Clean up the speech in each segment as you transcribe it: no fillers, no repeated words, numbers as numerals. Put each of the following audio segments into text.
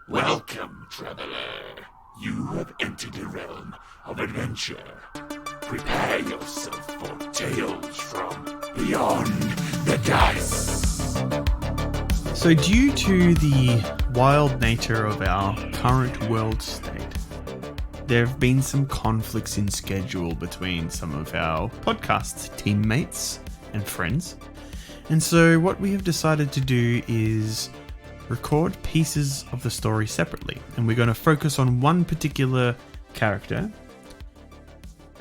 Welcome, traveler. You have entered the realm of adventure. Prepare yourself for tales from beyond the dice. So due to the wild nature of our current world state, there have been some conflicts in schedule between some of our podcast teammates and friends. And so what we have decided to do is record pieces of the story separately. And we're going to focus on one particular character.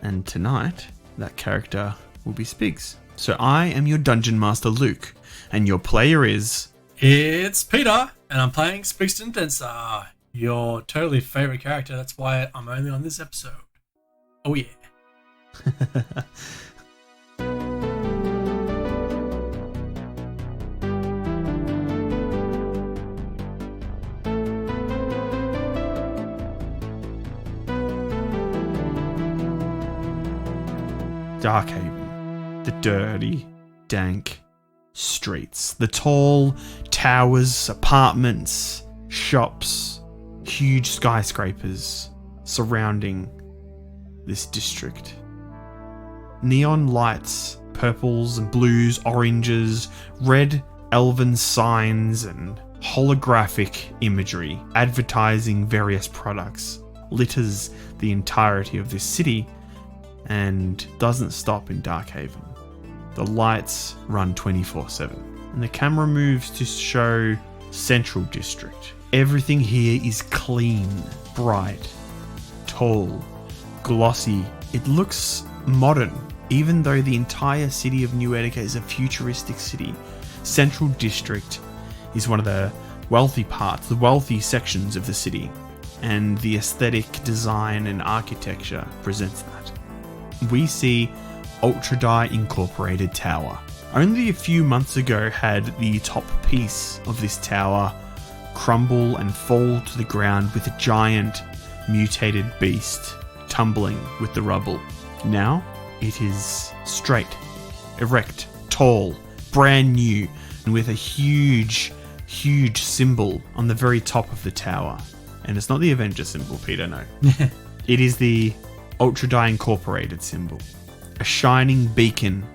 And tonight, that character will be Spigs. So I am your Dungeon Master Luke, and your player is... It's Peter, and I'm playing Spigston Densar, your totally favourite character. That's why I'm only on this episode. Oh yeah. Darkhaven. The dirty, dank streets. The tall towers, apartments, shops, huge skyscrapers surrounding this district. Neon lights, purples and blues, oranges, red elven signs and holographic imagery advertising various products litters the entirety of this city and doesn't stop in Darkhaven. The lights run 24/7 and the camera moves to show Central District. Everything here is clean, bright, tall, glossy. It looks modern, even though the entire city of New Etica is a futuristic city. Central District is one of the wealthy parts, the wealthy sections of the city, and the aesthetic design and architecture presents that. We see Ultra Die Incorporated Tower. Only a few months ago had the top piece of this tower crumble and fall to the ground with a giant mutated beast tumbling with the rubble. Now it is straight, erect, tall, brand new, and with a huge symbol on the very top of the tower. And it's not the Avenger symbol, Peter, no. It is the Ultra Die Incorporated symbol. A shining beacon,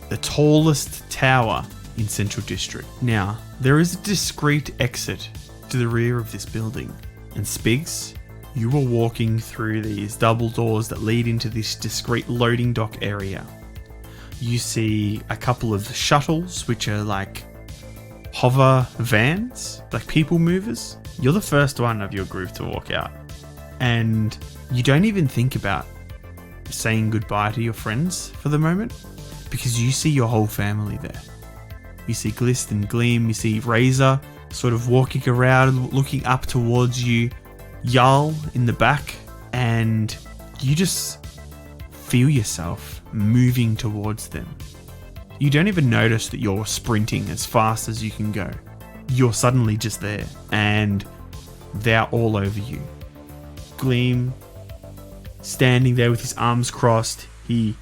the tallest tower in Central District. Now, there is a discreet exit to the rear of this building. And Spigs, you are walking through these double doors that lead into this discreet loading dock area. You see a couple of shuttles, which are like hover vans, like people movers. You're the first one of your group to walk out. And you don't even think about saying goodbye to your friends for the moment, because you see your whole family there. You see Glist and Gleam, you see Razor sort of walking around, looking up towards you, Jarl in the back, and you just feel yourself moving towards them. You don't even notice that you're sprinting as fast as you can go. You're suddenly just there, and they're all over you. Gleam, standing there with his arms crossed, he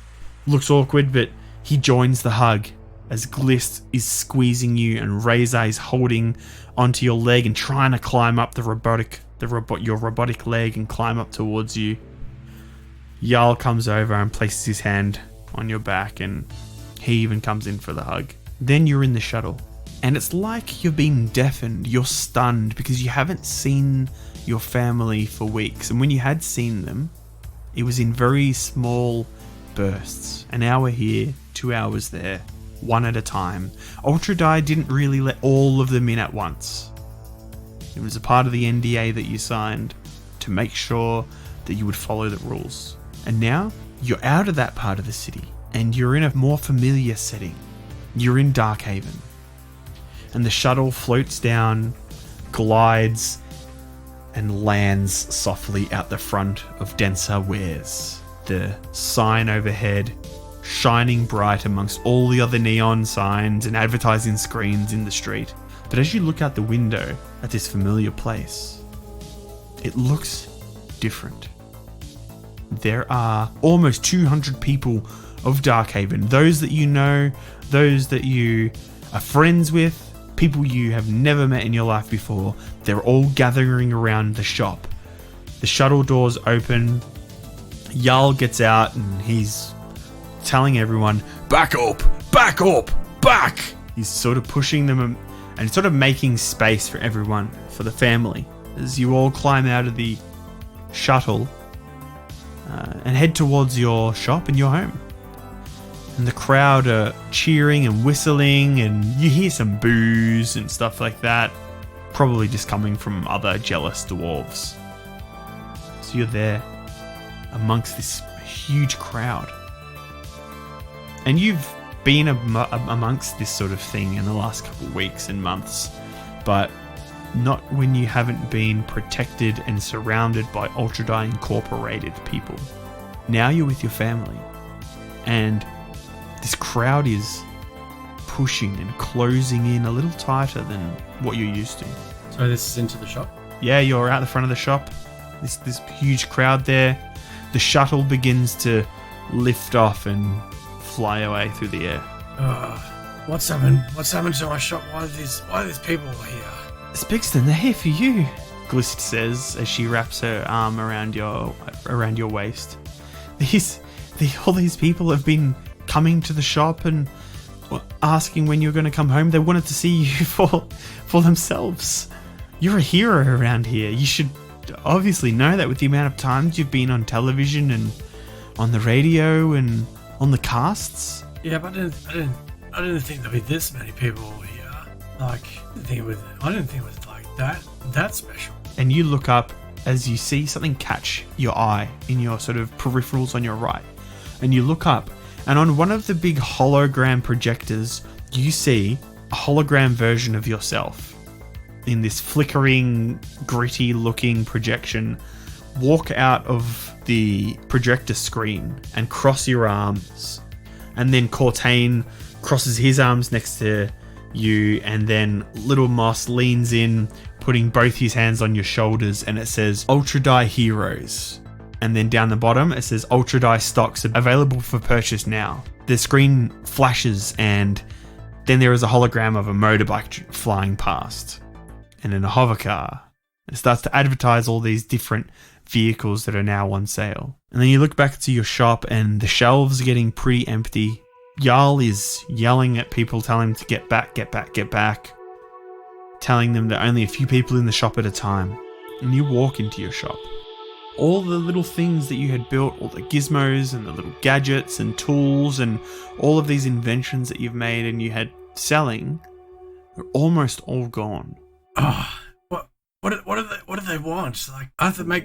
looks awkward, but he joins the hug as Glist is squeezing you and Razor is holding onto your leg and trying to climb up your robotic leg and climb up towards you. Jarl comes over and places his hand on your back, and he even comes in for the hug. Then you're in the shuttle, and it's like you've been deafened. You're stunned because you haven't seen your family for weeks, and when you had seen them, it was in very small bursts. An hour here, 2 hours there, one at a time. Ultra Die didn't really let all of them in at once. It was a part of the NDA that you signed to make sure that you would follow the rules. And now, you're out of that part of the city, and you're in a more familiar setting. You're in Darkhaven. And the shuttle floats down, glides, and lands softly out the front of Densar Wares. The sign overhead, shining bright amongst all the other neon signs and advertising screens in the street. But as you look out the window at this familiar place, it looks different. There are almost 200 people of Darkhaven. Those that you know, those that you are friends with, people you have never met in your life before. They're all gathering around the shop. The shuttle doors open. Jarl gets out and he's telling everyone, back up, back up, back. He's sort of pushing them and sort of making space for everyone, for the family, as you all climb out of the shuttle and head towards your shop and your home. And the crowd are cheering and whistling, and you hear some boos and stuff like that, probably just coming from other jealous dwarves. So you're there amongst this huge crowd. And you've been amongst this sort of thing in the last couple of weeks and months, but not when you haven't been protected and surrounded by Ultra Die Incorporated people. Now you're with your family, and this crowd is pushing and closing in a little tighter than what you're used to. So this is into the shop? Yeah, you're out the front of the shop. This huge crowd there. The shuttle begins to lift off and fly away through the air. What's happened? What's happened to my shop? Why are these people here? Spixton, they're here for you, Glist says as she wraps her arm around your waist. All these people have been coming to the shop and asking when you're going to come home. They wanted to see you for themselves. You're a hero around here. You should obviously know that with the amount of times you've been on television and on the radio and on the casts. Yeah, but I didn't think there'd be this many people here. Like, I didn't think it was like that special. And you look up as you see something catch your eye in your sort of peripherals on your right. And you look up, and on one of the big hologram projectors, you see a hologram version of yourself in this flickering, gritty looking projection. Walk out of the projector screen and cross your arms. And then Cortain crosses his arms next to you, and then Little Moss leans in, putting both his hands on your shoulders, and it says Ultra Die Heroes. And then down the bottom it says Ultra Die stocks available for purchase now. The screen flashes, and then there is a hologram of a motorbike flying past, and then a hover car. It starts to advertise all these different vehicles that are now on sale. And then you look back to your shop, and the shelves are getting pretty empty. Jarl is yelling at people, telling them to get back, telling them that only a few people in the shop at a time. And you walk into your shop. All the little things that you had built, all the gizmos and the little gadgets and tools and all of these inventions that you've made and you had selling, are almost all gone. What do they want? Like,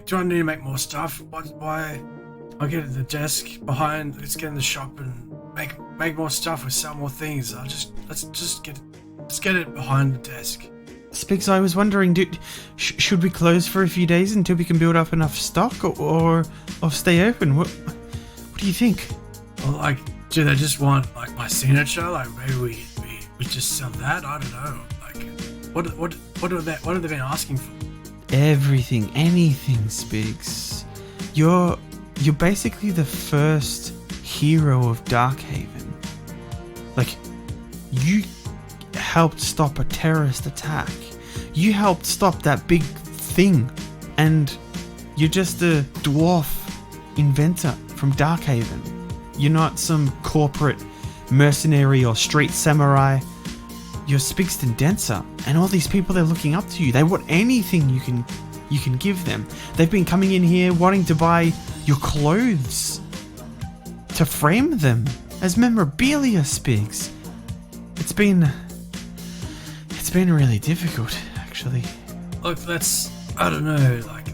do I need to make more stuff? Why? I'll get at the desk behind. Let's get in the shop and make more stuff or sell more things. Let's get it behind the desk. Spix, I was wondering, should we close for a few days until we can build up enough stock, or stay open? What do you think? Well, like, do they just want like my signature? Like, maybe we just sell that. I don't know. Like, what have they been asking for? Everything, anything, Spix. You're basically the first hero of Darkhaven. Like, you helped stop a terrorist attack. You helped stop that big thing, and you're just a dwarf inventor from Darkhaven. You're not some corporate mercenary or street samurai. You're Spixton Denser, and all these people, they're looking up to you. They want anything you can give them. They've been coming in here wanting to buy your clothes to frame them as memorabilia, Spigs. It's been really difficult, actually. Look, I don't know, like,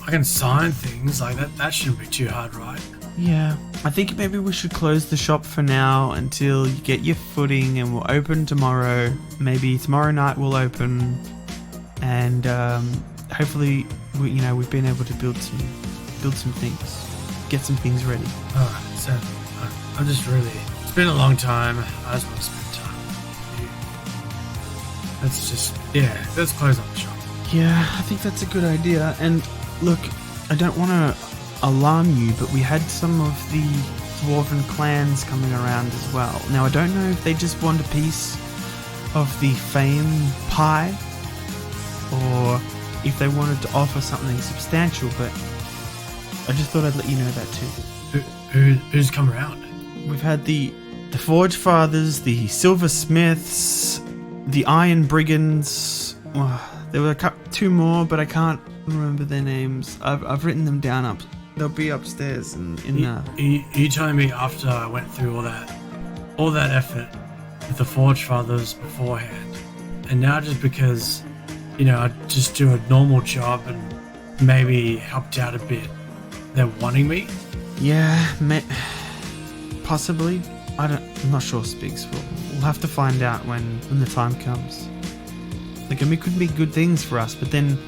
I can sign things, like, that shouldn't be too hard, right? Yeah, I think maybe we should close the shop for now until you get your footing, and we'll open tomorrow. Maybe tomorrow night we'll open, and hopefully we've been able to build some things, get some things ready. Alright, so I'm just really, it's been a long time. I just want to spend time with you. Let's close up the shop. Yeah, I think that's a good idea. And look, I don't want to alarm you, but we had some of the dwarven clans coming around as well. Now, I don't know if they just want a piece of the fame pie, or if they wanted to offer something substantial, but I just thought I'd let you know that too. Who's come around? We've had the Forge Fathers, the Silversmiths, the Iron Brigands. There were two more, but I can't remember their names. I've written them down up. They'll be upstairs You telling me after I went through all that effort with the Forge Fathers beforehand, and now just because, I just do a normal job and maybe helped out a bit, they're wanting me? Yeah, possibly. I'm not sure, Spigs. We'll have to find out when the time comes. Like, it could be good things for us, but then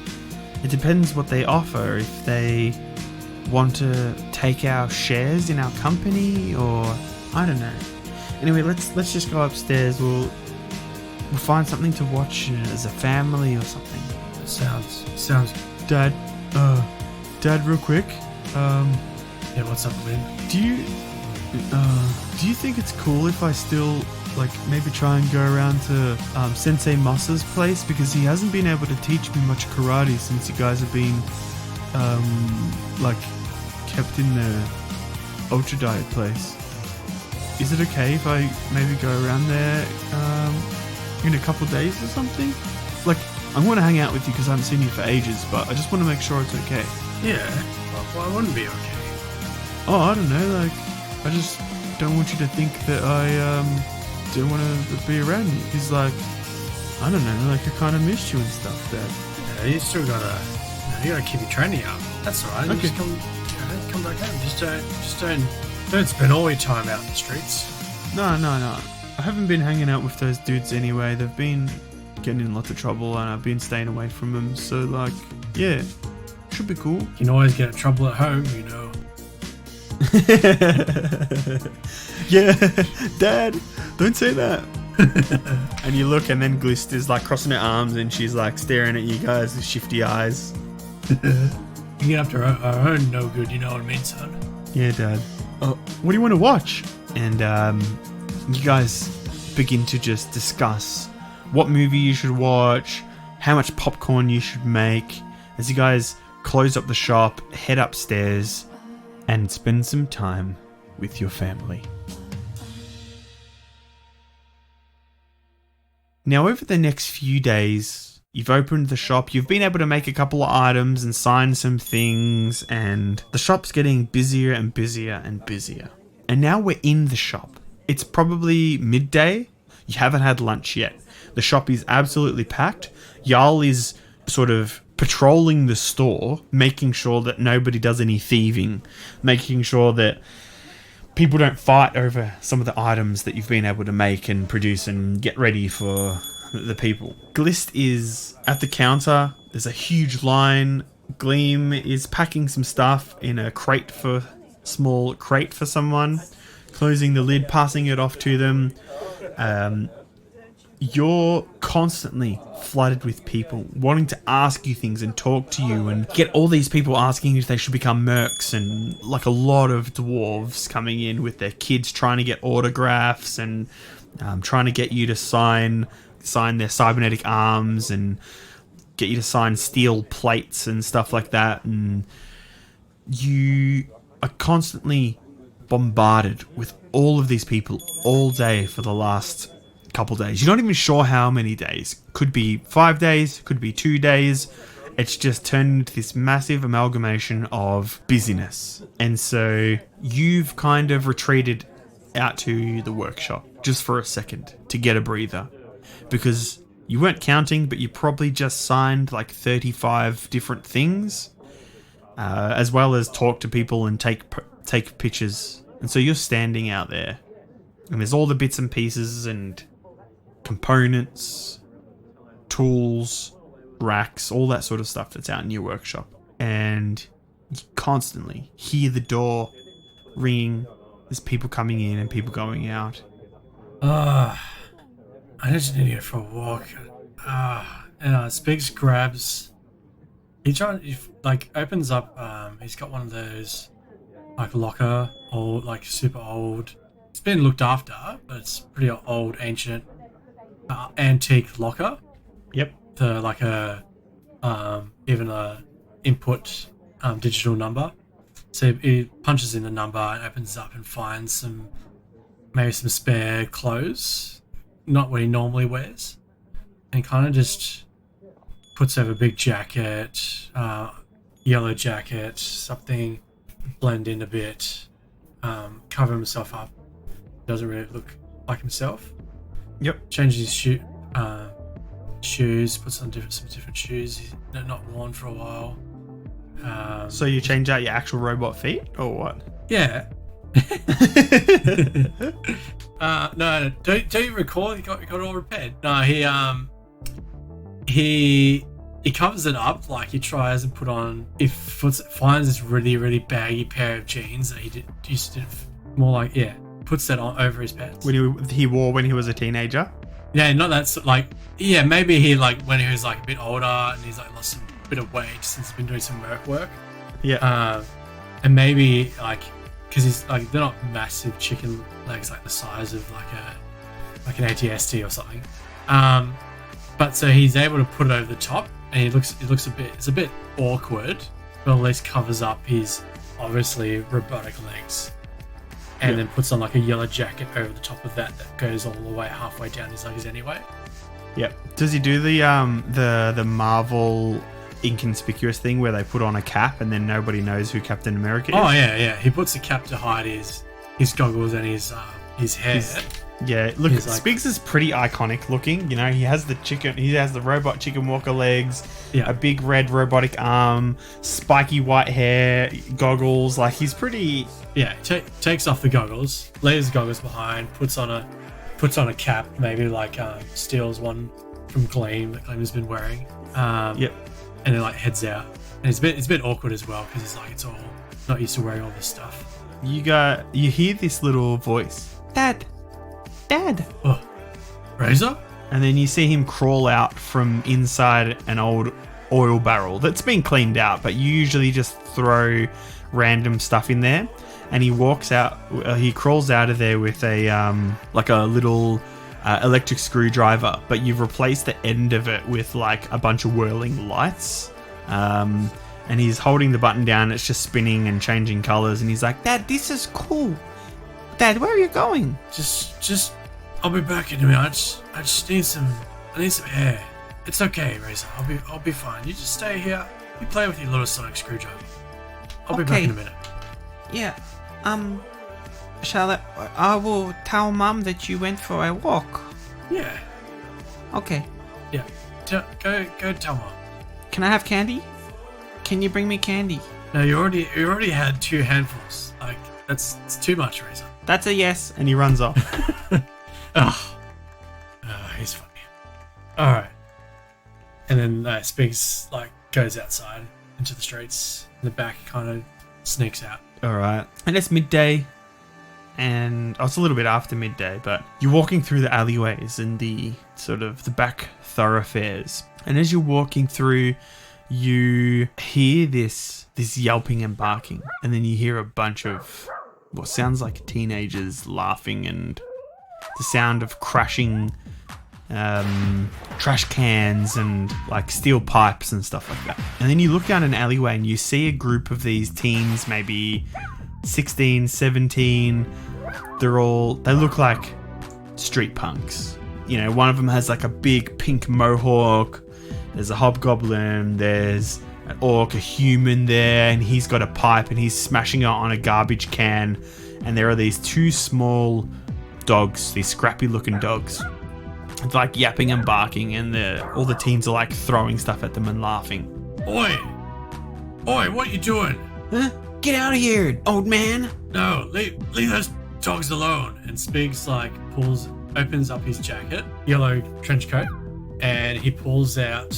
it depends what they offer. If they want to take our shares in our company, or I don't know. Anyway, let's just go upstairs. We'll find something to watch as a family or something. Sounds. Dad, real quick. Yeah, what's up, Lynn? Do you think it's cool if I still, maybe try and go around to Sensei Masa's place? Because he hasn't been able to teach me much karate since you guys have been, kept in the Ultra Diet place. Is it okay if I maybe go around there in a couple days or something? I want to hang out with you because I haven't seen you for ages, but I just want to make sure it's okay. Yeah, why wouldn't it be okay? Oh, I don't know, I just don't want you to think that I don't want to be around you, because I don't know, I kind of missed you and stuff, Dad. Yeah, you still gotta keep your training up. That's alright. Okay. Just come back home. Just don't spend all your time out in the streets. No. I haven't been hanging out with those dudes anyway. They've been getting in lots of trouble, and I've been staying away from them. So, yeah, should be cool. You can always get in trouble at home, Yeah, Dad, don't say that. And you look, and then Glist is crossing her arms, and she's staring at you guys with shifty eyes. You get after our own no good, you know what I mean, son? Yeah, Dad. What do you want to watch? And you guys begin to just discuss what movie you should watch, how much popcorn you should make, as you guys close up the shop, head upstairs, and spend some time with your family. Now, over the next few days, you've opened the shop, you've been able to make a couple of items and sign some things, and the shop's getting busier and busier and busier. And now we're in the shop. It's probably midday. You haven't had lunch yet. The shop is absolutely packed. Jarl is sort of patrolling the store, making sure that nobody does any thieving, making sure that people don't fight over some of the items that you've been able to make and produce and get ready for the people. Glist is at the counter. There's a huge line. Gleam is packing some stuff in a small crate for someone, closing the lid, passing it off to them. You're constantly flooded with people wanting to ask you things and talk to you, and get all these people asking if they should become mercs, and a lot of dwarves coming in with their kids trying to get autographs and trying to get you to sign their cybernetic arms and get you to sign steel plates and stuff like that. And you are constantly bombarded with all of these people all day for the last couple days. You're not even sure how many days. Could be 5 days, could be 2 days. It's just turned into this massive amalgamation of busyness. And so you've kind of retreated out to the workshop just for a second to get a breather, because you weren't counting, but you probably just signed 35 different things, as well as talk to people and take pictures. And so you're standing out there, and there's all the bits and pieces and components, tools, racks, all that sort of stuff that's out in your workshop. And you constantly hear the door ringing. There's people coming in and people going out. I just need to go for a walk. And Spigs grabs. He opens up. He's got one of those locker, old, super old. It's been looked after, but it's pretty old, ancient. antique locker. Yep. The like a even a input digital number. So he punches in the number and opens up and finds maybe some spare clothes, not what he normally wears, and kind of just puts over a big jacket, yellow jacket, something blend in a bit, cover himself up. Doesn't really look like himself. Yep. Changes his shoes, puts on some different shoes he's not worn for a while. So you change out your actual robot feet, or what? Yeah. No, don't you recall he got it all repaired? No, he covers it up, like he tries and put on. He finds this really really baggy pair of jeans that he used to more like puts that on over his pants. When he wore when he was a teenager. Yeah, not that's like maybe he like when he was like a bit older and he's like lost a bit of weight since he's been doing some work. Yeah. And maybe like because he's like they're not massive chicken legs like the size of like an ATST or something. But so he's able to put it over the top and it's a bit awkward, but at least covers up his obviously robotic legs. And then puts on like a yellow jacket over the top of that goes all the way halfway down his legs anyway. Yep. Does he do the Marvel inconspicuous thing where they put on a cap and then nobody knows who Captain America is? Oh yeah. He puts the cap to hide his goggles and his hair. Look, He's like- Spigs is pretty iconic looking. You know, he has the robot chicken walker legs, a big red robotic arm, spiky white hair, goggles. Like he's pretty. Yeah, takes off the goggles, leaves the goggles behind, puts on a cap, maybe like steals one from Gleam that Gleam has been wearing. Yep. And then like heads out, and it's a bit awkward as well because it's all not used to wearing all this stuff. You hear this little voice, Dad. Oh, Razor? And then you see him crawl out from inside an old oil barrel that's been cleaned out, but you usually just throw random stuff in there. And he walks out. He crawls out of there with a like a little electric screwdriver, but you've replaced the end of it with like a bunch of whirling lights. And he's holding the button down. It's just spinning and changing colors. And he's like, "Dad, this is cool. Dad, where are you going?" Just I'll be back in a minute. I just need some air. It's okay, Razor. I'll be fine. You just stay here. You play with your little sonic screwdriver. I'll be back in a minute. Yeah. Charlotte, I will tell Mum that you went for a walk. Yeah. Okay. Yeah. Go tell Mom. Can I have candy? Can you bring me candy? No, you already had 2 handfuls. Like it's too much, Razor. That's a yes. And he runs off. He's funny. All right. And then Spigs like goes outside into the streets. The back kind of sneaks out. All right. And it's midday. And it's a little bit after midday, but you're walking through the alleyways and the sort of the back thoroughfares. And as you're walking through, you hear this yelping and barking. And then you hear a bunch of what sounds like teenagers laughing and the sound of crashing trash cans and like steel pipes and stuff like that. And then you look down an alleyway and you see a group of these teens, maybe 16, 17. They look like street punks. You know, one of them has like a big pink mohawk. There's a hobgoblin. There's an orc, a human there, and he's got a pipe and he's smashing it on a garbage can. And there are these 2 small dogs, these scrappy looking dogs. It's like yapping and barking, and all the teens are like throwing stuff at them and laughing. Oi, what you doing? Huh? Get out of here, old man. No, leave those dogs alone. And Spigs like opens up his jacket, yellow trench coat, and he pulls out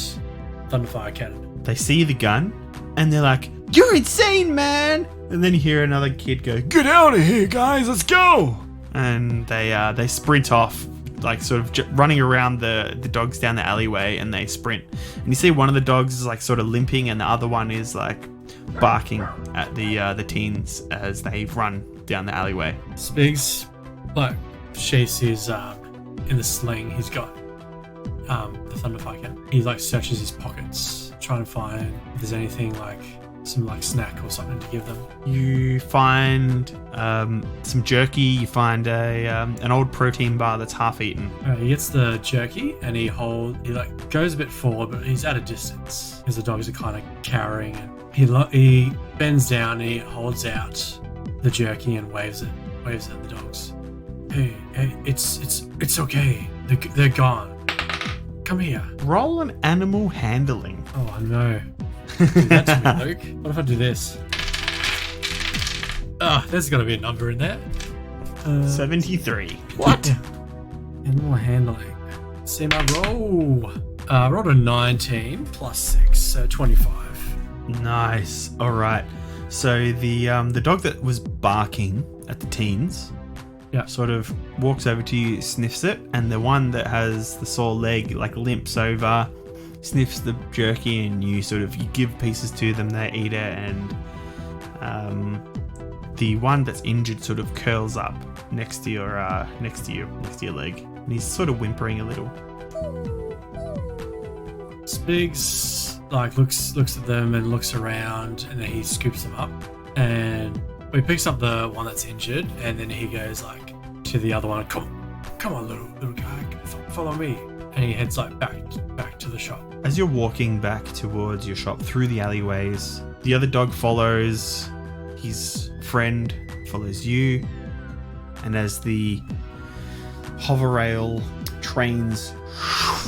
Thunderfire cannon. They see the gun and they're like, "You're insane, man!" And then you hear another kid go, "Get out of here, guys! Let's go!" And they sprint off, like sort of running around the dogs down the alleyway, and they sprint. And you see one of the dogs is like sort of limping, and the other one is like barking at the teens as they run down the alleyway. Spigs like sheaths his in the sling he's got, the Thunderfire camp. He like searches his pockets, trying to find if there's anything like some like snack or something to give them. You find some jerky. You find an old protein bar that's half eaten. He gets the jerky and he like goes a bit forward, but he's at a distance because the dogs are kind of cowering. And he bends down and he holds out the jerky and waves at the dogs. Hey, it's okay. They're gone. Come here. Roll an animal handling. Oh no. Do that to me, Luke. What if I do this? There's got to be a number in there. 73. What? Animal handling. See my roll. I rolled a 19 plus 6, so 25. Nice. All right. So the dog that was barking at the teens, sort of walks over to you, sniffs it, and the one that has the sore leg like limps over, sniffs the jerky, and you give pieces to them, they eat it, and the one that's injured sort of curls up next to your leg, and he's sort of whimpering a little. Spigs like looks at them and looks around, and then he scoops them up, and he picks up the one that's injured, and then he goes like to the other one, come on little guy, follow me, and he heads like back to the shop. As you're walking back towards your shop through the alleyways, the other dog follows, his friend follows you, and as the hover rail trains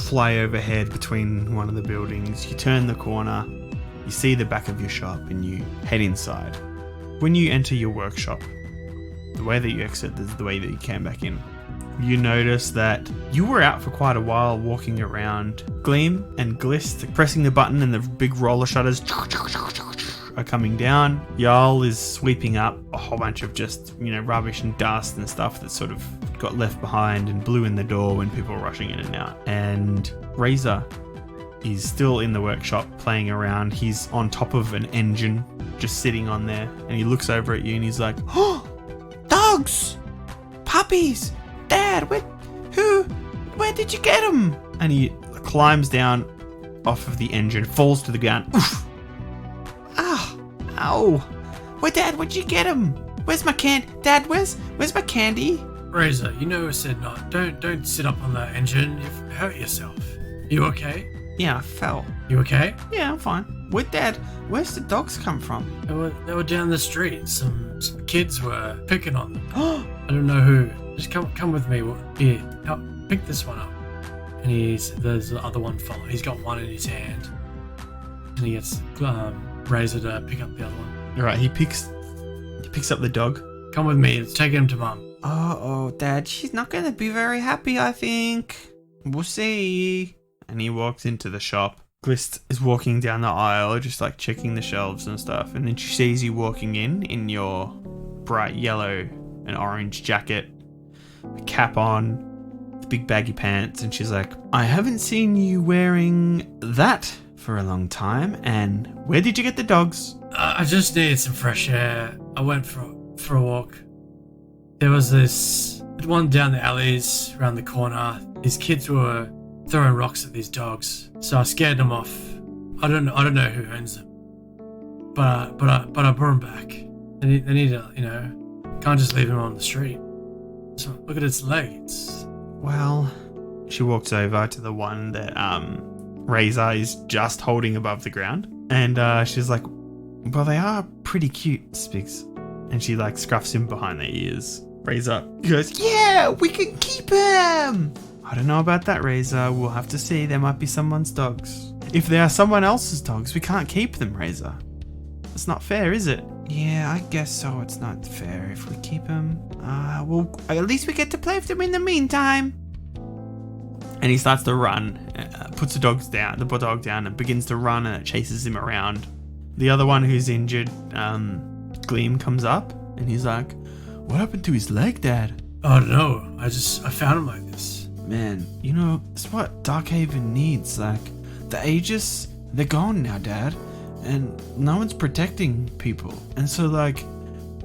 fly overhead between one of the buildings, you turn the corner, you see the back of your shop, and you head inside. When you enter your workshop, the way that you exit is the way that you came back in. You notice that you were out for quite a while walking around. Gleam and Glist pressing the button, and the big roller shutters are coming down. Jarl is sweeping up a whole bunch of just, rubbish and dust and stuff that sort of got left behind and blew in the door when people were rushing in and out. And Razor is still in the workshop playing around. He's on top of an engine just sitting on there, and he looks over at you and he's like, Oh, dogs, puppies, Dad, where did you get them? And he climbs down off of the engine, falls to the ground. Oof. Ow. Where'd you get them? Where's my Dad, where's my candy? Razor, I said not. Don't sit up on that engine. You've hurt yourself. You okay? Yeah, I fell. You okay? Yeah, I'm fine. Where's the dogs come from? They were down the street. Some kids were picking on them. I don't know who. Just come with me. Here, help pick this one up. And there's the other one follow. He's got one in his hand, and he gets Razor to pick up the other one. All right, he picks up the dog. Come with me. Let's take him to Mum. Oh, Dad, she's not gonna be very happy, I think. We'll see. And he walks into the shop. Glist is walking down the aisle, just like checking the shelves and stuff, and then she sees you walking in your bright yellow and orange jacket, a cap on, the big baggy pants, and she's like, I haven't seen you wearing that for a long time, and where did you get the dogs? I just needed some fresh air. I went for a walk. There was this one down the alleys around the corner. These kids were throwing rocks at these dogs, so I scared them off. I don't know who owns them, but I brought them back. They need to, can't just leave them on the street. So look at its legs. Well, she walks over to the one that Razor is just holding above the ground, and she's like, well, they are pretty cute, Spigs. And she like scruffs him behind the ears. Razor goes, yeah, we can keep him. I don't know about that, Razor. We'll have to see. There might be someone's dogs. If they are someone else's dogs, we can't keep them, Razor. It's not fair, is it? Yeah, I guess so. It's not fair if we keep them. Well, at least we get to play with them in the meantime. And he starts to run, puts the dog down, and begins to run, and it chases him around. The other one who's injured, Gleam, comes up, and he's like, what happened to his leg, Dad? Oh no, I found him like this. Man, it's what Darkhaven needs. Like, the Aegis, they're gone now, Dad. And no one's protecting people. And so, like,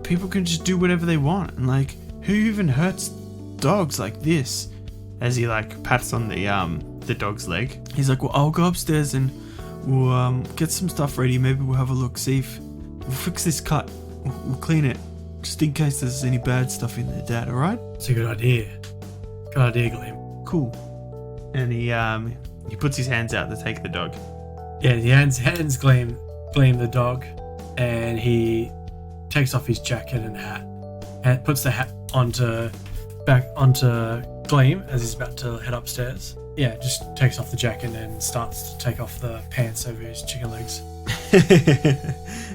people can just do whatever they want. And, like, who even hurts dogs like this? As he, like, pats on the the dog's leg. He's like, well, I'll go upstairs and we'll get some stuff ready. Maybe we'll have a look, see if we'll fix this cut. We'll clean it, just in case there's any bad stuff in there, Dad, alright? It's a good idea. Good idea, Gleam. Cool. And he puts his hands out to take the dog. Yeah, he hands Gleam the dog, and he takes off his jacket and hat, and puts the hat back onto Gleam as he's about to head upstairs. Yeah, just takes off the jacket and starts to take off the pants over his chicken legs.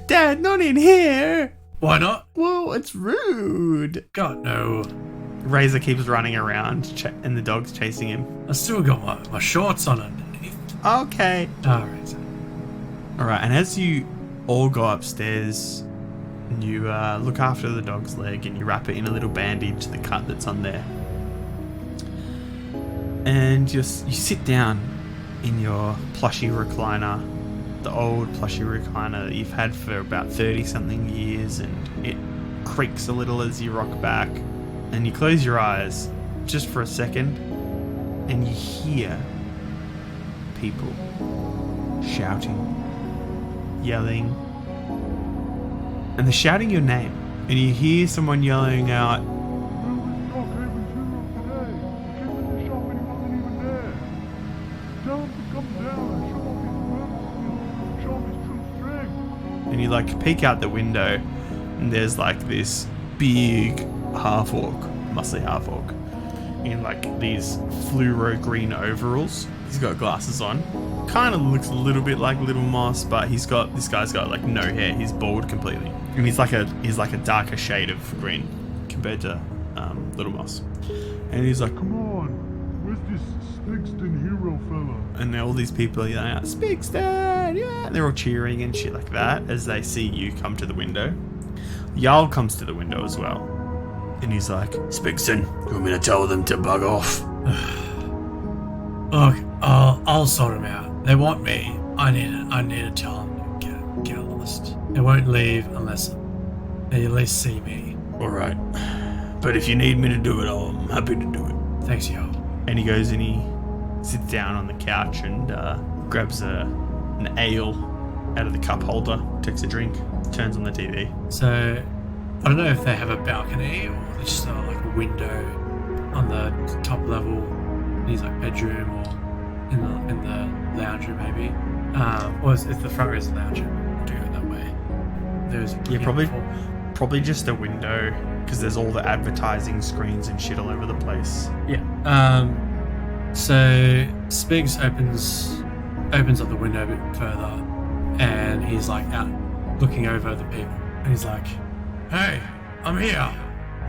Dad, not in here! Why not? Whoa, it's rude. God, no. Razor keeps running around and the dog's chasing him. I still got my shorts on underneath. Okay. Alright. Alright, and as you all go upstairs, you look after the dog's leg and you wrap it in a little bandage, the cut that's on there. And you sit down in your plushy recliner, the old plushy recliner that you've had for about 30-something years, and it creaks a little as you rock back. And you close your eyes just for a second, and you hear people shouting, yelling, and they're shouting your name. And you hear someone yelling out, and you like peek out the window, and there's like this big half-orc, muscly half-orc, in like these fluoro green overalls. He's got glasses on. Kind of looks a little bit like Little Moss, but this guy's got like no hair. He's bald completely, and he's like a darker shade of green compared to Little Moss. And he's like, Come on, where's this Spigston hero fella? and all these people are yelling out, Spigston, yeah! And they're all cheering and shit like that as they see you come to the window. Jarl comes to the window as well, and he's like, Spigston, you want me to tell them to bug off? Look, I'll sort them out. They want me. I need to tell them to get lost. They won't leave unless they at least see me. Alright. But if you need me to do it, I'm happy to do it. Thanks, yo. and he goes and he sits down on the couch and grabs an ale out of the cup holder, takes a drink, turns on the TV. So, I don't know if they have a balcony or they just have like a window on the top level in his like bedroom or in the lounge room maybe. Or if the front room is the lounge room, we'll do it that way. There's Probably just a window because there's all the advertising screens and shit all over the place. Yeah. So Spigs opens up the window a bit further, and he's like out looking over the people, and he's like, "Hey, I'm here."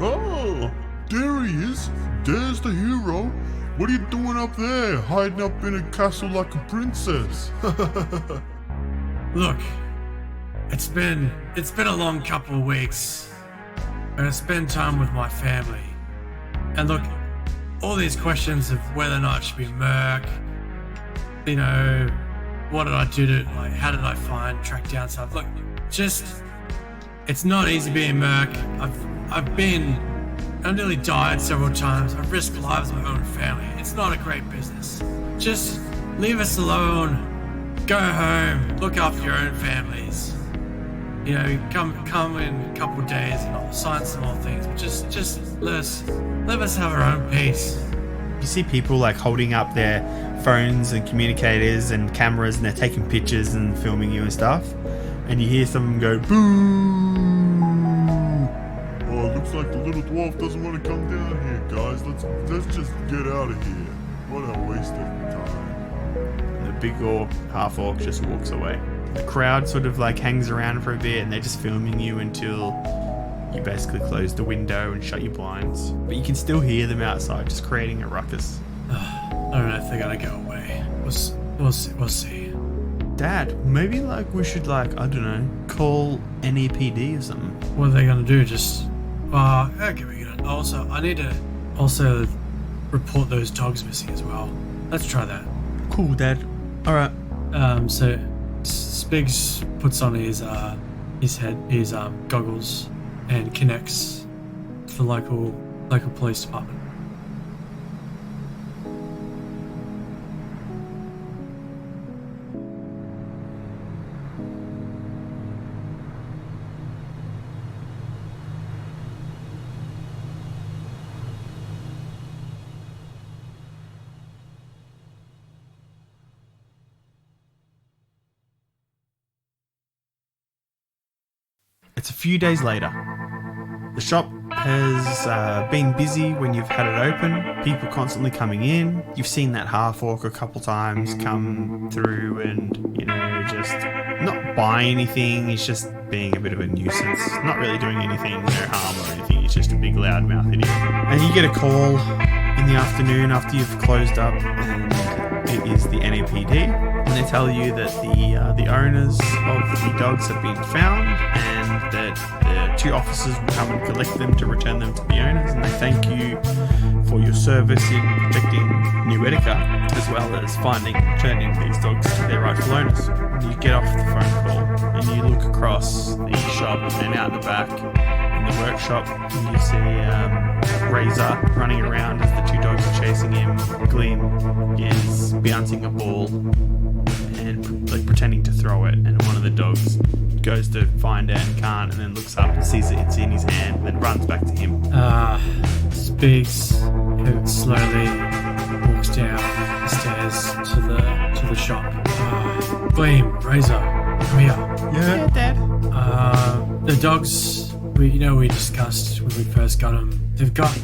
Oh, there he is. There's the hero. What are you doing up there, hiding up in a castle like a princess? Look, it's been a long couple of weeks. I'm gonna spend time with my family. And look, all these questions of whether or not it should be Merc, you know, what did I do to, like, how did I track down stuff? Look, it's not easy being Merc. I've nearly died several times. I've risked lives of my own family. It's not a great business. Just leave us alone. Go home. Look after your own families. You know, come in a couple of days and I'll sign some more things. But just let us have our own peace. You see people like holding up their phones and communicators and cameras, and they're taking pictures and filming you and stuff. And you hear someone go, "Boo!" Oh, it looks like the little dwarf doesn't want to come down here, guys. Let's just get out of here. What a waste of time. And the big half orc just walks away. The crowd sort of like hangs around for a bit, and they're just filming you until you basically close the window and shut your blinds. But you can still hear them outside, just creating a ruckus. I don't know if they're gonna go away. We'll see. Dad, maybe like we should like, I don't know, call NEPD or something. What are they gonna do? Just okay, we got. Also, I need to report those dogs missing as well. Let's try that. Cool, Dad. All right. So Spigs puts on his goggles and connects to the local police department. It's a few days later. The shop has been busy when you've had it open. People constantly coming in. You've seen that half-orc a couple times come through and, just not buy anything. He's just being a bit of a nuisance. Not really doing anything, no harm or anything. He's just a big loudmouth idiot. And you get a call in the afternoon after you've closed up, and it is the NAPD. And they tell you that the owners of the dogs have been found, and that the 2 officers will come and collect them to return them to the owners, and they thank you for your service in protecting New Etica, as well as returning these dogs to their rightful owners. And you get off the phone call and you look across the shop, and out the back in the workshop you see Razor running around as the 2 dogs are chasing him. Gleam is bouncing a ball and pretending to throw it, and one of the dogs goes to find it and can't, and then looks up and sees it's in his hand, and then runs back to him. Speaks, slowly walks down the stairs to the shop. Gleam, Razor, come here. Yeah, Dad. The dogs, we discussed when we first got them. They've got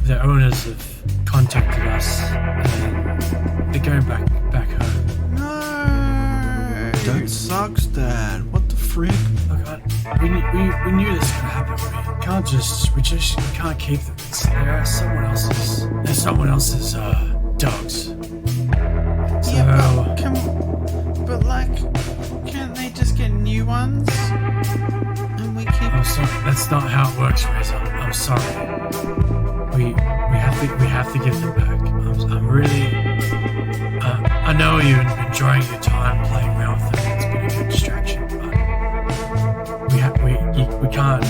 their owners have contacted us, and they're going back home. No, That sucks, Dad. What the frick? Look, we knew this was gonna happen. We can't keep them. They're someone else's dogs. So, Can't they just get new ones? And we keep. I'm sorry, that's not how it works, Razor. I'm sorry. We have to give them back. I'm really. I know you're enjoying your time playing around with them. It's been a good distraction, but we can't.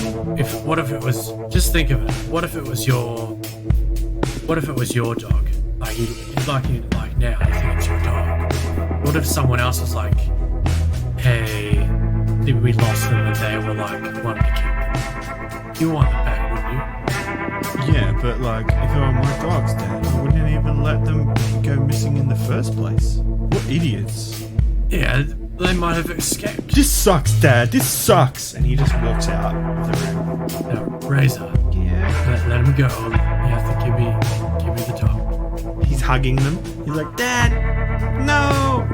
What if it was? Just think of it. What if it was your dog? Like you'd like it like now. You think it's your dog. What if someone else was like, hey, we lost them and they were like wanting to keep them? You want them back, wouldn't you? Yeah, but if they were my dogs, Dad, I wouldn't even let them go missing in the first place. What idiots. Yeah, they might have escaped. This sucks, Dad. This sucks. And he just walks out of the room. No, Razor. Yeah. Let him go. You have to give me the dog. He's hugging them. He's like, Dad, no,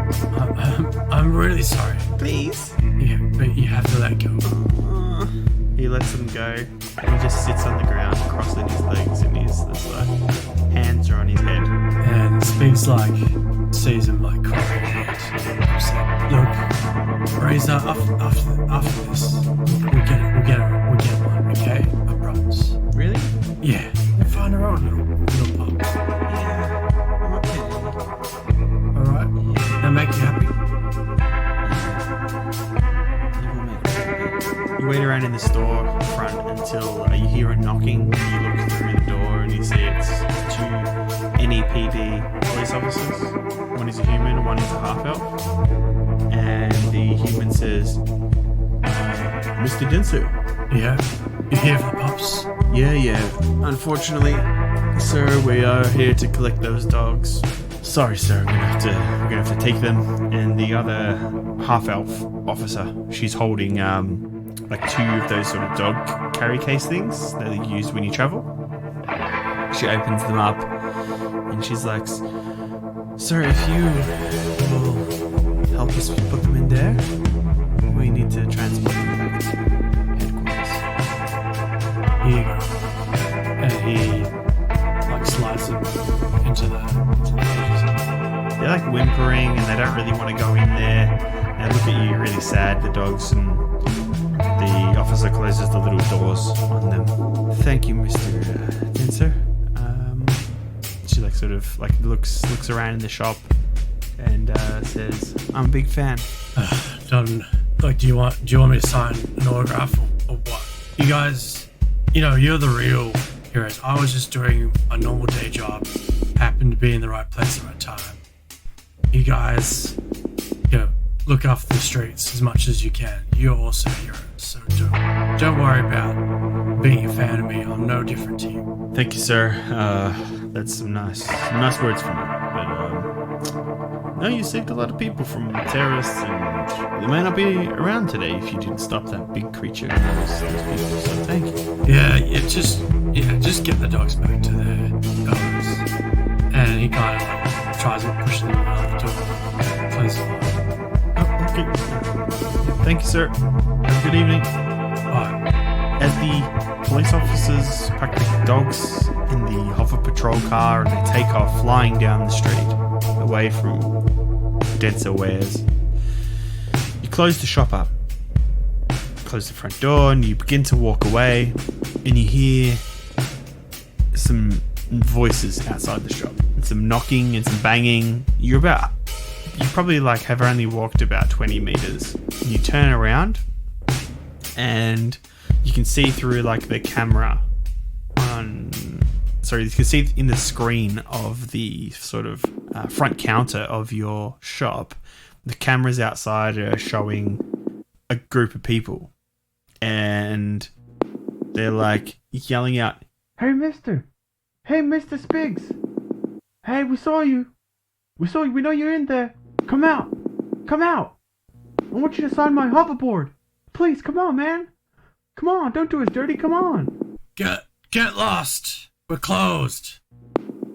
I'm really sorry. please. Yeah, but you have to let go. He lets them go. He just sits on the ground, crossing his legs, and his hands are on his head. And Sphinx sees him crying. Look, Razor, after this, we'll get one, okay? I promise. Really? Yeah, we'll find our own little pup. Yeah. Okay. Alright? That make you happy? You wait around in the store front until you hear a knocking. You look through the door and you see it's 2 NEPD police officers. One is a human and one is a half-elf. And the human says, Mr. Densu. Yeah? You here for the pups? Yeah. Unfortunately, sir, we are here to collect those dogs. Sorry, sir. We're gonna have to take them. And the other half-elf officer, she's holding 2 of those sort of dog carry case things that are used when you travel. She opens them up and she's like, sir, if you will help us put them in there, we need to transport them back to headquarters. Here you go. And he slides them into the cages. They're whimpering and they don't really want to go in there. They look at you really sad, the dogs, and the officer closes the little doors on them. Thank you, Mr. Denser. She looks around in the shop and says, "I'm a big fan." Done. Do you want me to sign an autograph or what? You guys, you're the real heroes. I was just doing a normal day job, happened to be in the right place at the right time. You guys, look after the streets as much as you can. You're also heroes, so don't worry about being a fan of me. I'm no different to you. Thank you, sir. That's some nice words from you. But No, you saved a lot of people from terrorists, and they might not be around today if you didn't stop that big creature and those people, so thank you. Just get the dogs back to their owners. And he kind of like tries to push them out the door. Close the door. Oh, okay. Thank you, sir. Have a good evening. Bye. As the police officers pack the dogs in the hover patrol car and they take off flying down the street away from denser wares, you close the shop up, close the front door, and you begin to walk away, and you hear some voices outside the shop, and some knocking and some banging. You probably like have only walked about 20 meters. You turn around and you can see through like the camera you can see in the screen of the sort of front counter of your shop, the cameras outside are showing a group of people, and they're like yelling out, "Hey Mr. Spiggs! Hey, we saw you! We know you're in there! Come out! I want you to sign my hoverboard! Please, come on, man! Come on, don't do us dirty, come on!" Get lost! We're closed!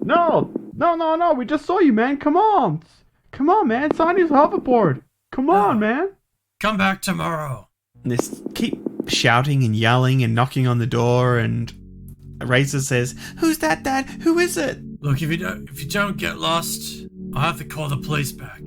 No, we just saw you, man, come on! Come on, man, sign his hoverboard! Come on, man! Come back tomorrow! And they keep shouting and yelling and knocking on the door, and Razor says, "Who's that, Dad? Who is it?" Look, if you don't get lost, I'll have to call the police back.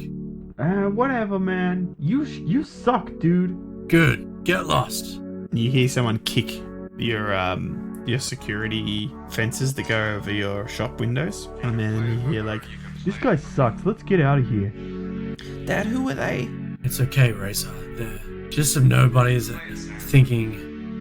Whatever, man. You suck, dude. Good. Get lost. You hear someone kick your security fences that go over your shop windows, and then you hear like, "This guy sucks. Let's get out of here." Dad, who are they? It's okay, Razor. They're just some nobodies that thinking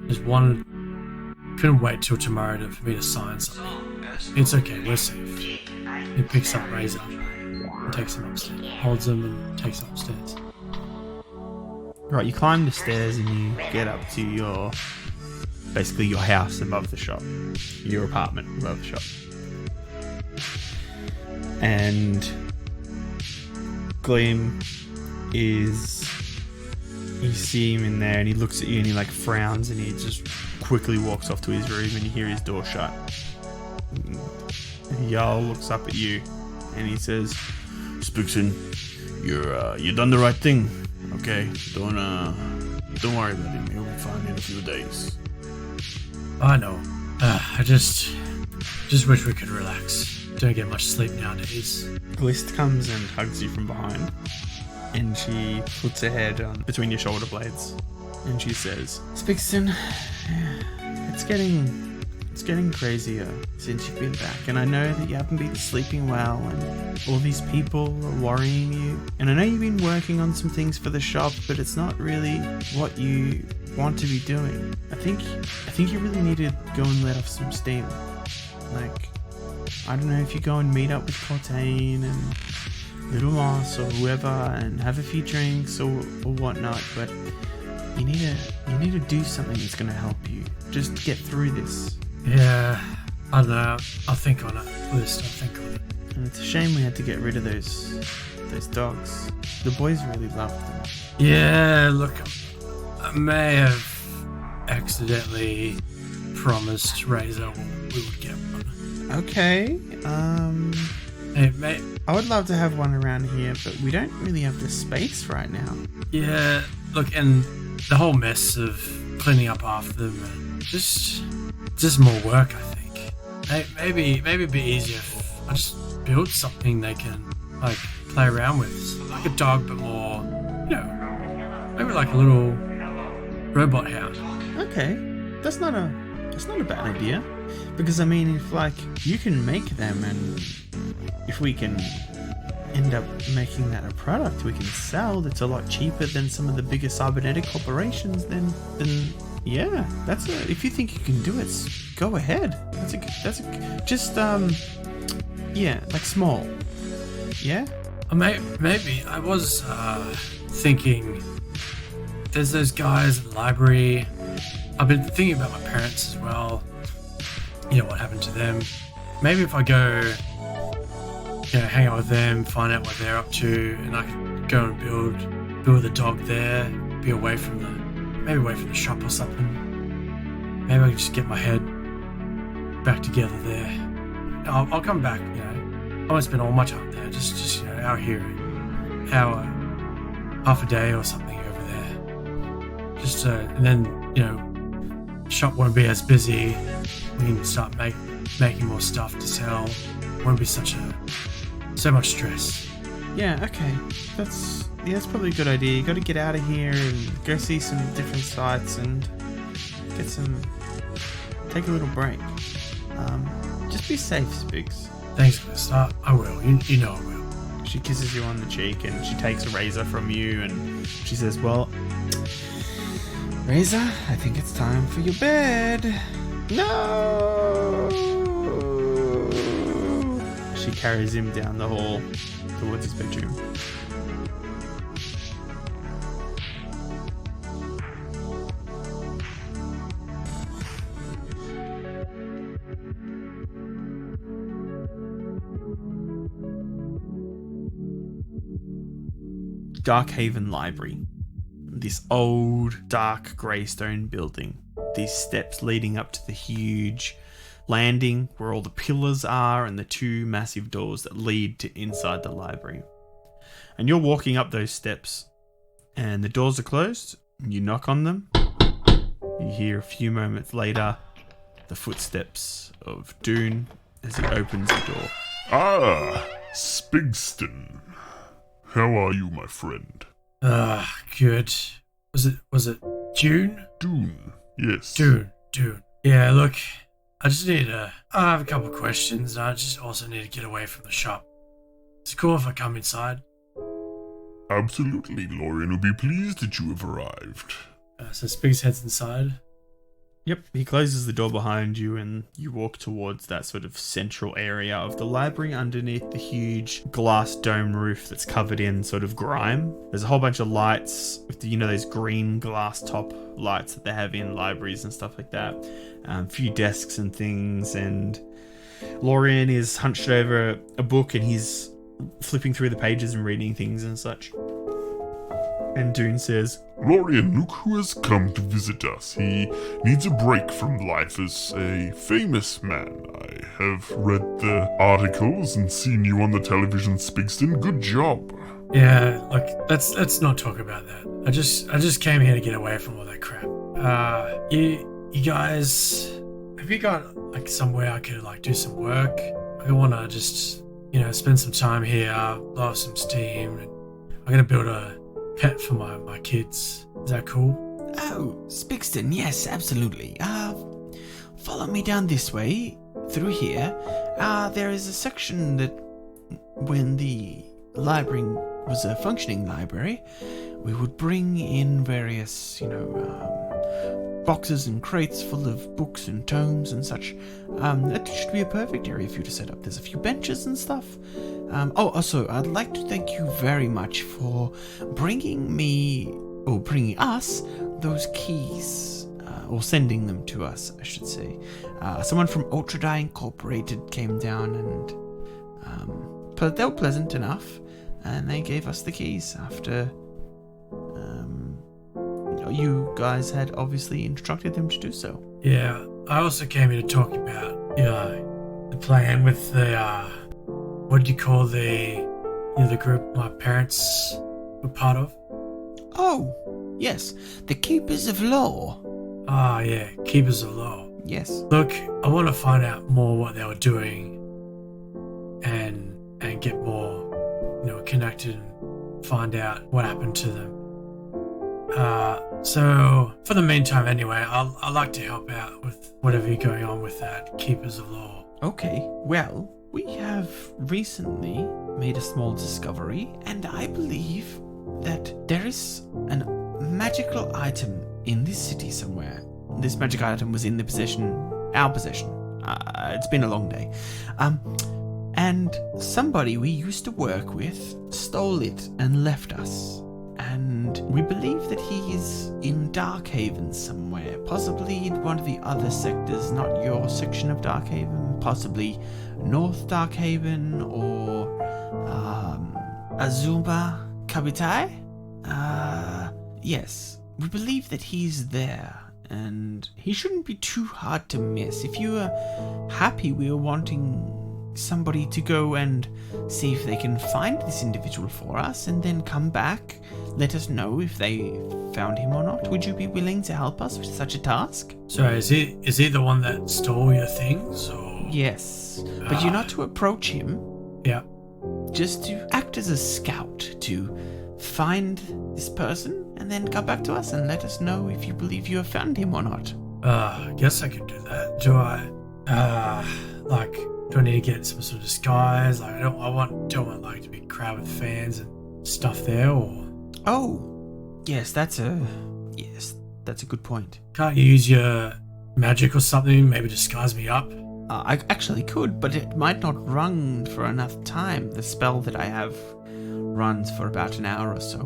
just couldn't wait till tomorrow for me to sign something. It's okay, we're safe. He picks up Razor and takes him upstairs. Holds him and takes him upstairs. Right, you climb the stairs and you get up to your house above the shop. Your apartment above the shop. And Gleam you see him in there and he looks at you and he like frowns and he just quickly walks off to his room and you hear his door shut. And Jarl looks up at you and he says, "Spixon, you done the right thing. Okay, don't worry about him. He'll be fine in a few days." I know. I just wish we could relax. Don't get much sleep nowadays. Glist comes and hugs you from behind, and she puts her head between your shoulder blades, and she says, "Spixon, it's getting crazier since you've been back, and I know that you haven't been sleeping well, and all these people are worrying you, and I know you've been working on some things for the shop, but it's not really what you want to be doing. I think you really need to go and let off some steam. Like, I don't know if you go and meet up with Cortain and Little Moss or whoever and have a few drinks or whatnot, but you need to do something that's going to help you just get through this." Yeah, I don't know. I'll think on it. List, I'll think on it. And it's a shame we had to get rid of those dogs. The boys really loved them. Yeah, look, I may have accidentally promised Razor we would get one. Okay. Hey, I would love to have one around here, but we don't really have the space right now. yeah, look, and the whole mess of cleaning up after them, and just more work, I think. Maybe it'd be easier if I just built something they can like play around with, like a dog, but more, maybe like a little robot hound. Okay, that's not a bad idea, because I mean, if like you can make them, and if we can end up making that a product we can sell that's a lot cheaper than some of the bigger cybernetic corporations, then yeah, if you think you can do it, go ahead. Like small. Yeah? Maybe I was thinking there's those guys at the library. I've been thinking about my parents as well. What happened to them. Maybe if I go hang out with them, find out what they're up to, and I can go and build the dog there, be away from the shop or something. Maybe I can just get my head back together there. I'll come back, I won't spend all my time there, just out here, half a day or something over there. Just and then shop won't be as busy. We can start making more stuff to sell. Won't be so much stress. Yeah, okay. That's probably a good idea. You got to get out of here and go see some different sites and take a little break. Just be safe, Spigs. Thanks for the start. I will. You know I will. She kisses you on the cheek and she takes a razor from you and she says, well, Razor, I think it's time for your bed. No! She carries him down the hall towards his bedroom. Darkhaven Library. This old, dark greystone building. These steps leading up to the huge landing where all the pillars are and the two massive doors that lead to inside the library. And you're walking up those steps and the doors are closed. You knock on them. You hear a few moments later the footsteps of Dune as he opens the door. Ah, Spigston. How are you, my friend? Good. Was it June? Dune, yes. Dune. Yeah, look, I have a couple of questions, and I just also need to get away from the shop. Is it cool if I come inside? Absolutely, Lorian will be pleased that you have arrived. So Spigs heads inside. Yep, he closes the door behind you and you walk towards that sort of central area of the library underneath the huge glass dome roof that's covered in sort of grime. There's a whole bunch of lights with those green glass top lights that they have in libraries and stuff like that. A few desks and things, and Lorian is hunched over a book and he's flipping through the pages and reading things and such. And Dune says, Lorian, look who has come to visit us. He needs a break from life as a famous man. I have read the articles and seen you on the television, Spigston. Good job. Yeah, look, let's not talk about that. I just came here to get away from all that crap. You guys, have you got like somewhere I could like do some work? I want to just spend some time here, blow off some steam. And I'm gonna build a pet for my kids. Is that cool? Oh, Spigston, yes, absolutely. Follow me down this way, through here. There is a section that, when the library was a functioning library, we would bring in various, boxes and crates full of books and tomes and such. That should be a perfect area for you to set up. There's a few benches and stuff. Also, I'd like to thank you very much for bringing us those keys, or sending them to us, I should say. Someone from Ultradie Incorporated came down and they were pleasant enough, and they gave us the keys after you guys had obviously instructed them to do so. Yeah, I also came here to talk about the plan with the what do you call the group my parents were part of? Oh, yes, the Keepers of Law. Ah, yeah, Keepers of Law. Yes. Look, I want to find out more what they were doing and get more, connected and find out what happened to them. So for the meantime, anyway, I'd like to help out with whatever going on with that Keepers of Law. Okay, well, we have recently made a small discovery, and I believe that there is a magical item in this city somewhere. This magic item was in our possession. It's been a long day. And somebody we used to work with stole it and left us. and we believe that he is in Darkhaven somewhere, possibly in one of the other sectors, not your section of Darkhaven, possibly North Darkhaven or Azuma Kabitai? Yes, we believe that he's there, and he shouldn't be too hard to miss. If you are happy, we are wanting somebody to go and see if they can find this individual for us and then come back, let us know if they found him or not. Would you be willing to help us with such a task? So is he the one that stole your things, or? Yes, but you're not to approach him, Yeah. just to act as a scout to find this person and then come back to us and let us know if you believe you have found him or not. I guess I could do that. Do I need to get some sort of disguise? Like, I don't want like to be crowded with fans and stuff there, or? Oh, yes, that's a good point. Can't you use your magic or something? Maybe disguise me up? I actually could, but it might not run for enough time. The spell that I have runs for about an hour or so.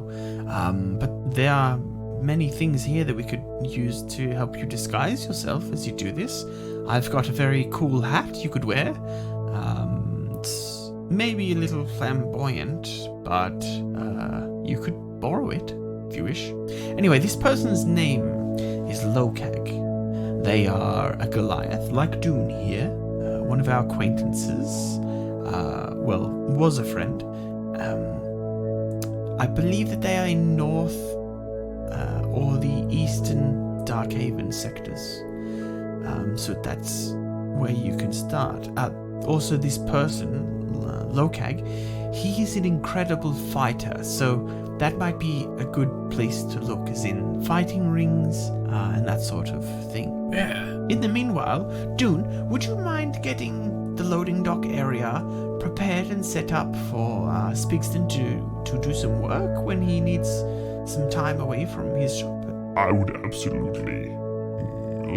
But there are many things here that we could use to help you disguise yourself as you do this. I've got a very cool hat you could wear. It's maybe a little flamboyant, but you could borrow it if you wish. Anyway, this person's name is Lokag. They are a Goliath, like Dune here, one of our acquaintances. Was a friend. I believe that they are in North or the Eastern Darkhaven sectors. So that's where you can start. Also, this person, Lokag, he is an incredible fighter, so that might be a good place to look, as in fighting rings and that sort of thing. Yeah. In the meanwhile, Dune, would you mind getting the loading dock area prepared and set up for Spigston to do some work when he needs some time away from his shop? I would absolutely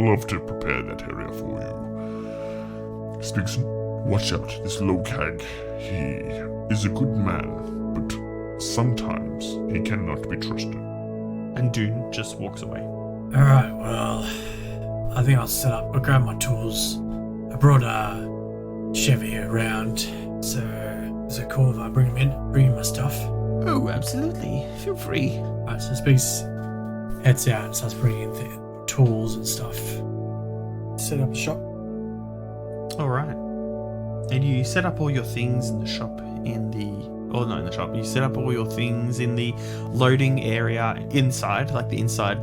love to prepare that area for you. Spigston, watch out. This Lokag, he is a good man, but sometimes he cannot be trusted. And Dune just walks away. Alright, well, I think I'll grab my tools. I brought Chevy around, so is it cool if I bring in my stuff? Oh, absolutely. Feel free. Alright, so Spigs heads out and starts bringing in the tools and stuff. Set up a shop. Alright. And you set up all your things in the shop you set up all your things in the loading area inside, like the inside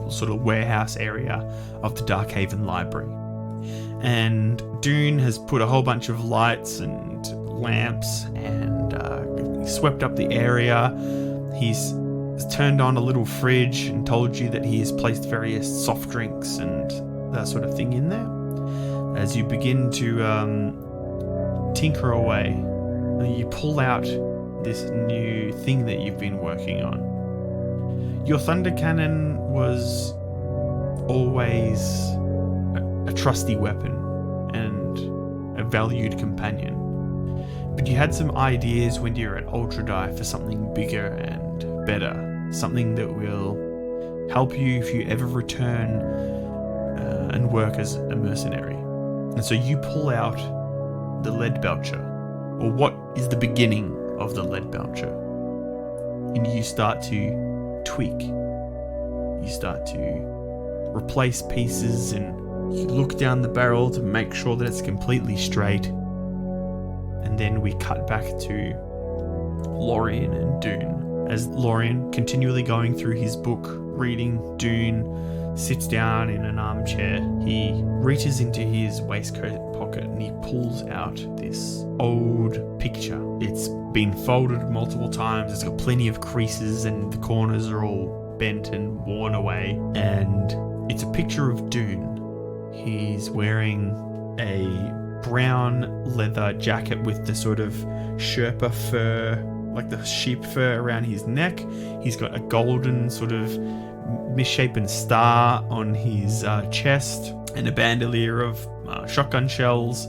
sort of warehouse area of the Darkhaven library. And Dune has put a whole bunch of lights and lamps and swept up the area. He's turned on a little fridge and told you that he has placed various soft drinks and that sort of thing in there. As you begin to tinker away, you pull out this new thing that you've been working on. Your thunder cannon was always a trusty weapon and a valued companion. But you had some ideas when you were at Ultradie for something bigger and better. Something that will help you if you ever return and work as a mercenary. And so you pull out the lead belcher, or what is the beginning of the lead belcher. And you start to tweak. You start to replace pieces and you look down the barrel to make sure that it's completely straight. And then we cut back to Lorien and Dune. As Lorien, continually going through his book, reading, Dune sits down in an armchair. He reaches into his waistcoat pocket and he pulls out this old picture. It's been folded multiple times. It's got plenty of creases and the corners are all bent and worn away. And it's a picture of Dune. He's wearing a brown leather jacket with the sort of Sherpa fur, like the sheep fur around his neck. He's got a golden sort of misshapen star on his chest and a bandolier of shotgun shells.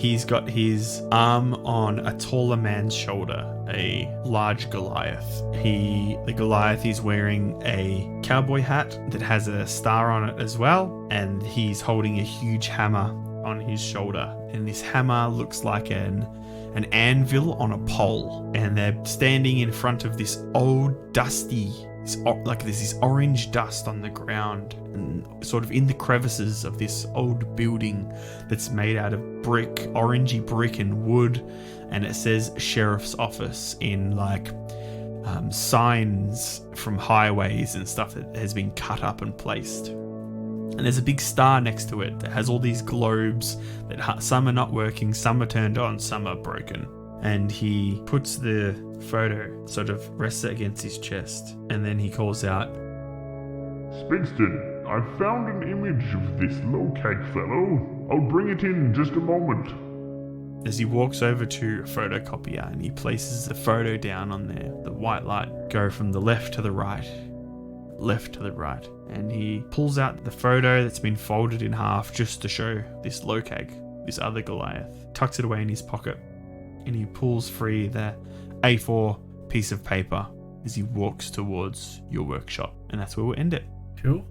He's got his arm on a taller man's shoulder, a large Goliath. The Goliath is wearing a cowboy hat that has a star on it as well, and he's holding a huge hammer on his shoulder. And this hammer looks like an anvil on a pole, and they're standing in front of this old dusty, there's this orange dust on the ground and sort of in the crevices of this old building that's made out of orangey brick and wood, and it says sheriff's office in signs from highways and stuff that has been cut up and placed. And there's a big star next to it that has all these globes that some are not working, some are turned on, some are broken. And he puts the photo, sort of rests it against his chest, and then he calls out, Spigston, I've found an image of this low-cag fellow. I'll bring it in just a moment. As he walks over to a photocopier and he places the photo down on there, the white light go from the left to the right, and he pulls out the photo that's been folded in half just to show this low-cag, this other Goliath, tucks it away in his pocket, and he pulls free the A4 piece of paper as he walks towards your workshop. And that's where we'll end it. Cool.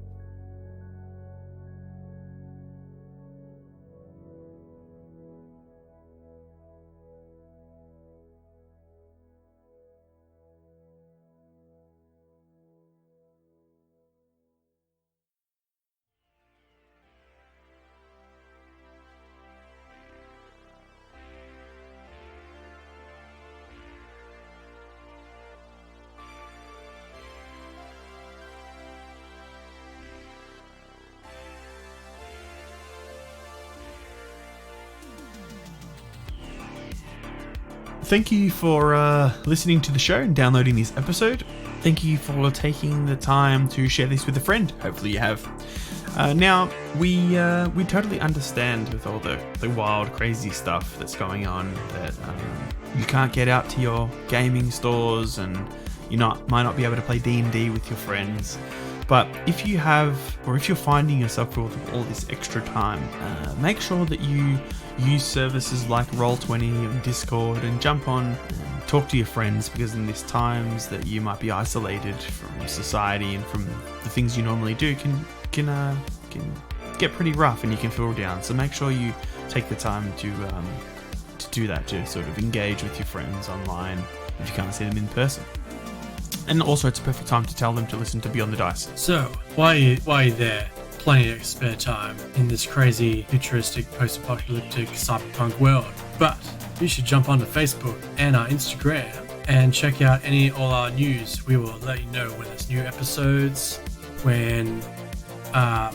Thank you for listening to the show and downloading this episode. Thank you for taking the time to share this with a friend. Hopefully you have. Now, we totally understand with all the wild, crazy stuff that's going on that you can't get out to your gaming stores and might not be able to play D&D with your friends. But if you have, or if you're finding yourself with all this extra time, make sure that you use services like Roll20 and Discord and jump on and talk to your friends, because in these times that you might be isolated from society and from the things you normally do can get pretty rough and you can feel down. So make sure you take the time to do that, to sort of engage with your friends online if you can't see them in person. And also, it's a perfect time to tell them to listen to Beyond the Dice. So, while you're there, plenty of spare time in this crazy, futuristic, post-apocalyptic, cyberpunk world. But you should jump onto Facebook and our Instagram and check out all our news. We will let you know when there's new episodes, when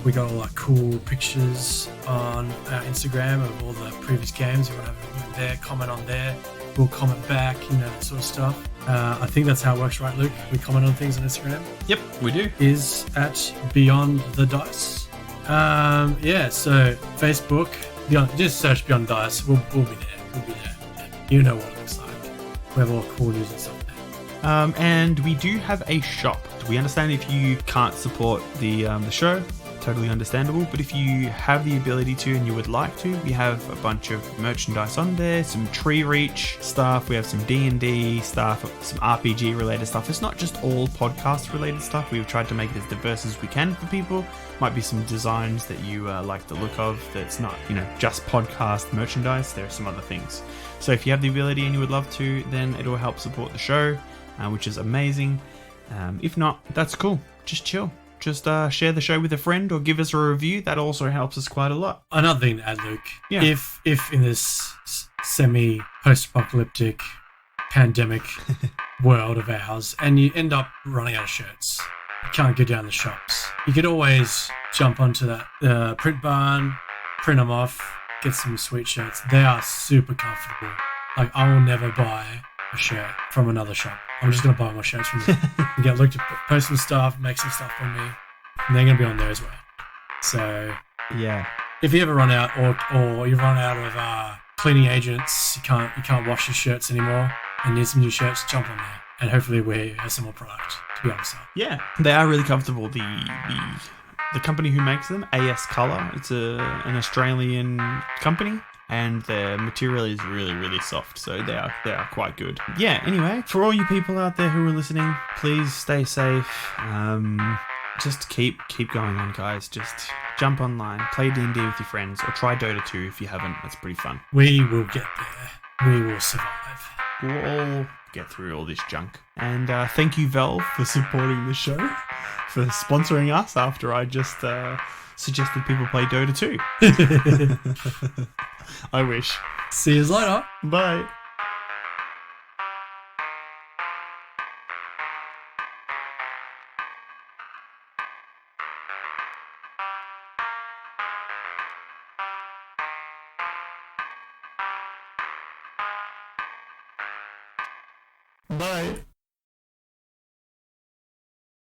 we got all our cool pictures on our Instagram of all the previous games. You want to have a look there, comment on there. We'll comment back, that sort of stuff. I think that's how it works, right, Luke? We comment on things on Instagram. Yep, we do. Is at Beyond the Dice. So Facebook, just search Beyond the Dice. We'll be there. We'll be there. You know what it looks like. We have all cool news and stuff there. And we do have a shop. We understand if you can't support the show. Totally understandable, but if you have the ability to and you would like to, we have a bunch of merchandise on there, some Tree Reach stuff, we have some D&D stuff, some RPG related stuff. It's not just all podcast related stuff. We've tried to make it as diverse as we can for people. Might be some designs that you like the look of that's not, just podcast merchandise. There are some other things. So if you have the ability and you would love to, then it'll help support the show, which is amazing. If not, that's cool. Just chill. Just share the show with a friend or give us a review. That also helps us quite a lot. Another thing to add, Luke. Yeah. If in this semi-post-apocalyptic pandemic world of ours, and you end up running out of shirts, you can't go down the shops, you could always jump onto that print barn, print them off, get some sweet shirts. They are super comfortable. I will never buy a shirt from another shop. I'm just going to buy more shirts from them. And get Luke to post some stuff, make some stuff for me. And they're going to be on there as well. So, yeah. If you ever run out or you run out of cleaning agents, you can't wash your shirts anymore and need some new shirts, jump on there. And hopefully we have some more product to be able to sell. Yeah, they are really comfortable. The company who makes them, AS Color, it's an Australian company. and the material is really, really soft, so they are quite good. Yeah, anyway, for all you people out there who are listening, please stay safe. Just keep going on, guys. Just jump online, play D&D with your friends, or try Dota 2 if you haven't. That's pretty fun. We will get there. We will survive. We'll all get through all this junk. And thank you, Valve, for supporting the show, for sponsoring us after I just suggested people play Dota 2. I wish. See you later. Bye. Bye.